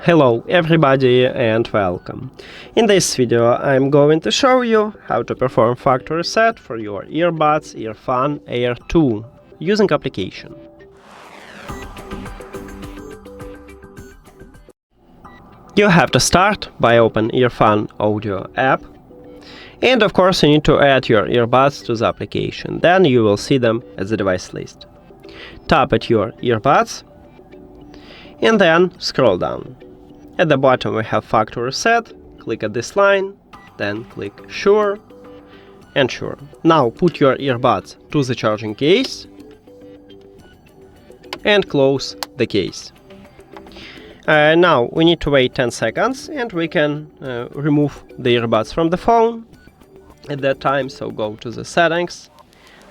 Hello everybody and welcome. In this video I'm going to show you how to perform factory reset for your earbuds EARFUN Air 2 using application. You have to start by open EARFUN audio app, and of course you need to add your earbuds to the application. Then you will see them at the device list. Tap at your earbuds and then scroll down. At the bottom we have factory reset, click at this line, then click Sure and Sure. Now put your earbuds to the charging case and close the case. Now we need to wait 10 seconds and we can remove the earbuds from the phone. At that time, so go to the settings,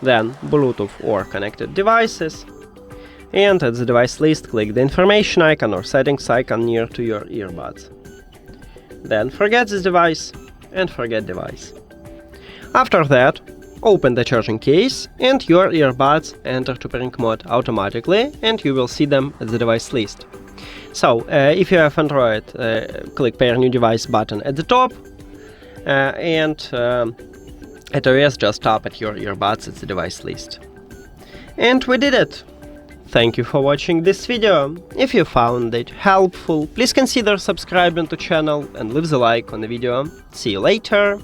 then Bluetooth or connected devices, and at the device list click the information icon or settings icon near to your earbuds. Then forget this device and forget device. After that, open the charging case and your earbuds enter to pairing mode automatically and you will see them at the device list. So if you have Android, click pair new device button at the top, and at iOS just tap at your earbuds at the device list. And we did it! Thank you for watching this video. If you found it helpful, please consider subscribing to the channel and leave the like on the video. See you later!